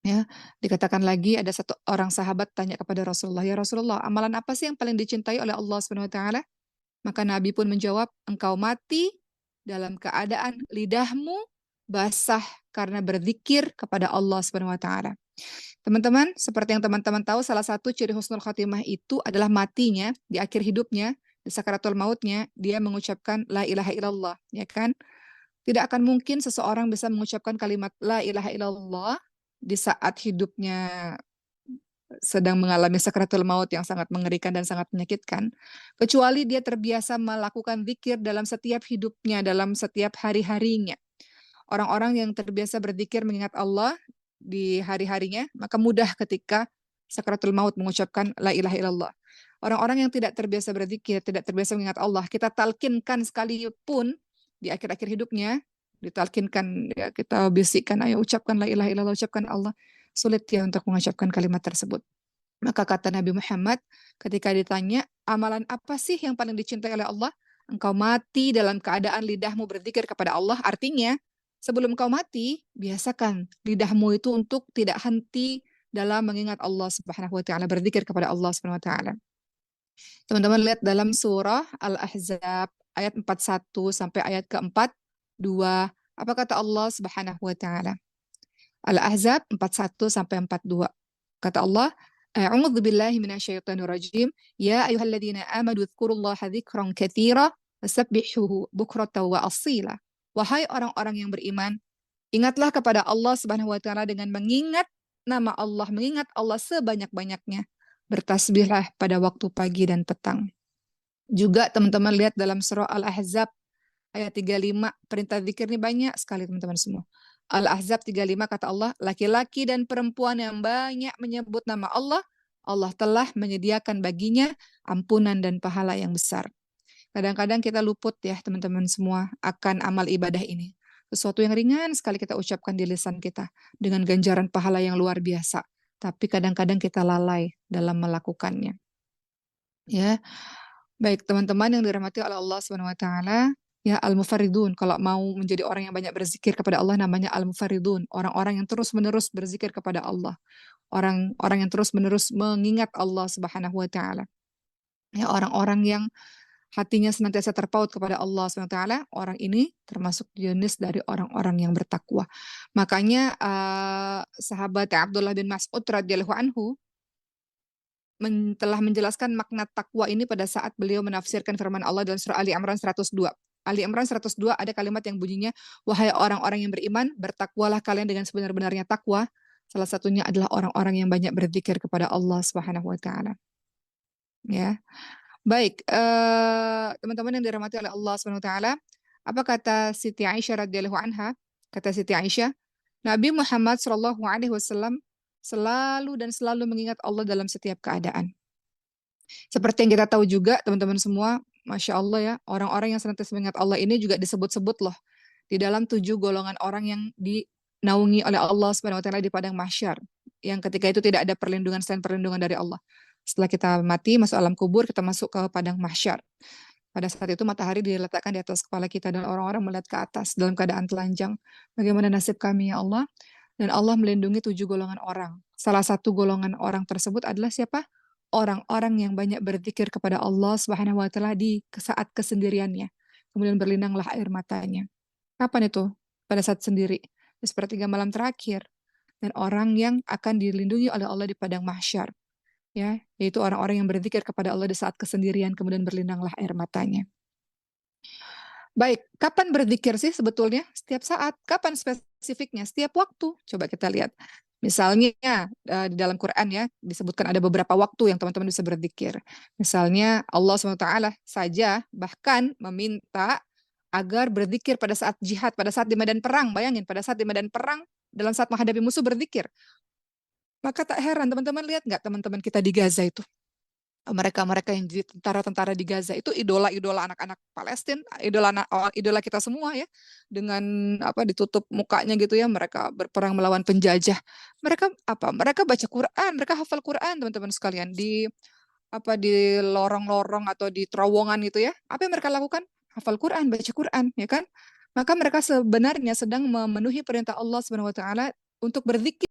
Ya, dikatakan lagi ada satu orang sahabat tanya kepada Rasulullah, "Ya Rasulullah, amalan apa sih yang paling dicintai oleh Allah Subhanahu wa taala?" Maka Nabi pun menjawab, "Engkau mati dalam keadaan lidahmu basah karena berzikir kepada Allah Subhanahu wa taala." Teman-teman, seperti yang teman-teman tahu, salah satu ciri husnul khotimah itu adalah matinya di akhir hidupnya, di sakaratul mautnya, dia mengucapkan la ilaha illallah, ya kan? Tidak akan mungkin seseorang bisa mengucapkan kalimat la ilaha illallah di saat hidupnya sedang mengalami sakaratul maut yang sangat mengerikan dan sangat menyakitkan, kecuali dia terbiasa melakukan zikir dalam setiap hidupnya, dalam setiap hari-harinya. Orang-orang yang terbiasa berzikir mengingat Allah di hari-harinya, maka mudah ketika sakaratul maut mengucapkan la ilaha illallah. Orang-orang yang tidak terbiasa berzikir, tidak terbiasa mengingat Allah, kita talkinkan sekalipun di akhir-akhir hidupnya, ditalkinkan, ya, kita bisikkan, ayo ucapkan la ilaha illallah, ucapkan Allah. Sulit ya untuk mengucapkan kalimat tersebut. Maka kata Nabi Muhammad, ketika ditanya, amalan apa sih yang paling dicintai oleh Allah? Engkau mati dalam keadaan lidahmu berzikir kepada Allah. Artinya, sebelum kau mati, biasakan lidahmu itu untuk tidak henti dalam mengingat Allah Subhanahu wa taala, berzikir kepada Allah Subhanahu wa taala. Teman-teman lihat dalam surah Al-Ahzab ayat 41 sampai ayat ke-42, apa kata Allah Subhanahu wa taala? Al-Ahzab 41 sampai 42. Kata Allah, "A'udzu billahi minasyaitonir rajim. Ya ayyuhalladzina amanu dzkurullaha dzikran katsira wasabbihuhu bukratan wa asila." Wahai orang-orang yang beriman, ingatlah kepada Allah Subhanahu wa taala dengan mengingat nama Allah, mengingat Allah sebanyak-banyaknya. Bertasbihlah pada waktu pagi dan petang. Juga teman-teman lihat dalam surah Al-Ahzab ayat 35, perintah zikir ini banyak sekali teman-teman semua. Al-Ahzab 35 kata Allah, laki-laki dan perempuan yang banyak menyebut nama Allah, Allah telah menyediakan baginya ampunan dan pahala yang besar. Kadang-kadang kita luput ya teman-teman semua akan amal ibadah ini. Sesuatu yang ringan sekali kita ucapkan di lisan kita dengan ganjaran pahala yang luar biasa. Tapi kadang-kadang kita lalai dalam melakukannya. Ya, baik teman-teman yang dirahmati oleh Allah Subhanahu wa taala, ya al-mufaridun, kalau mau menjadi orang yang banyak berzikir kepada Allah namanya al-mufaridun, orang-orang yang terus-menerus berzikir kepada Allah, orang-orang yang terus-menerus mengingat Allah Subhanahu wa taala. Ya, orang-orang yang hatinya senantiasa terpaut kepada Allah Subhanahu wa taala, orang ini termasuk jenis dari orang-orang yang bertakwa. Makanya sahabat Abdullah bin Mas'ud radhiyallahu anhu telah menjelaskan makna takwa ini pada saat beliau menafsirkan firman Allah dalam surah Ali Imran 102. Ali Imran 102 ada kalimat yang bunyinya, "Wahai orang-orang yang beriman, bertakwalah kalian dengan sebenar-benarnya takwa." Salah satunya adalah orang-orang yang banyak berzikir kepada Allah Subhanahu wa taala. Ya. Baik, teman-teman yang dirahmati oleh Allah Subhanahu wa taala, apa kata Siti Aisyah radhiyallahu anha? Kata Siti Aisyah, Nabi Muhammad Shallallahu alaihi wasallam selalu dan selalu mengingat Allah dalam setiap keadaan. Seperti yang kita tahu juga, teman-teman semua, Masya Allah ya, orang-orang yang senantiasa mengingat Allah ini juga disebut-sebut loh di dalam 7 golongan orang yang dinaungi oleh Allah Subhanahu wa taala di padang mahsyar. Yang ketika itu tidak ada perlindungan selain perlindungan dari Allah. Setelah kita mati, masuk alam kubur, kita masuk ke padang mahsyar. Pada saat itu matahari diletakkan di atas kepala kita dan orang-orang melihat ke atas dalam keadaan telanjang. Bagaimana nasib kami ya Allah? Dan Allah melindungi 7 golongan orang. Salah satu golongan orang tersebut adalah siapa? Orang-orang yang banyak berzikir kepada Allah Subhanahu wa taala di saat kesendiriannya. Kemudian berlinanglah air matanya. Kapan itu? Pada saat sendiri. Di sepertiga malam terakhir. Dan orang yang akan dilindungi oleh Allah di padang mahsyar. Ya, yaitu orang-orang yang berzikir kepada Allah di saat kesendirian kemudian berlinanglah air matanya. Baik, kapan berzikir sih sebetulnya? Setiap saat. Kapan spesifiknya? Setiap waktu. Coba kita lihat. Misalnya di dalam Quran ya disebutkan ada beberapa waktu yang teman-teman bisa berzikir. Misalnya Allah SWT saja bahkan meminta agar berzikir pada saat jihad, pada saat di medan perang. Bayangin, pada saat di medan perang, dalam saat menghadapi musuh berzikir. Maka tak heran teman-teman lihat nggak teman-teman kita di Gaza itu. Mereka-mereka yang jadi tentara-tentara di Gaza itu idola-idola anak-anak Palestina, idola kita semua ya. Dengan apa ditutup mukanya gitu ya, mereka berperang melawan penjajah. Mereka apa? Mereka baca Quran, mereka hafal Quran teman-teman sekalian di apa di lorong-lorong atau di terowongan gitu ya. Apa yang mereka lakukan? Hafal Quran, baca Quran, ya kan? Maka mereka sebenarnya sedang memenuhi perintah Allah Subhanahu wa taala untuk berzikir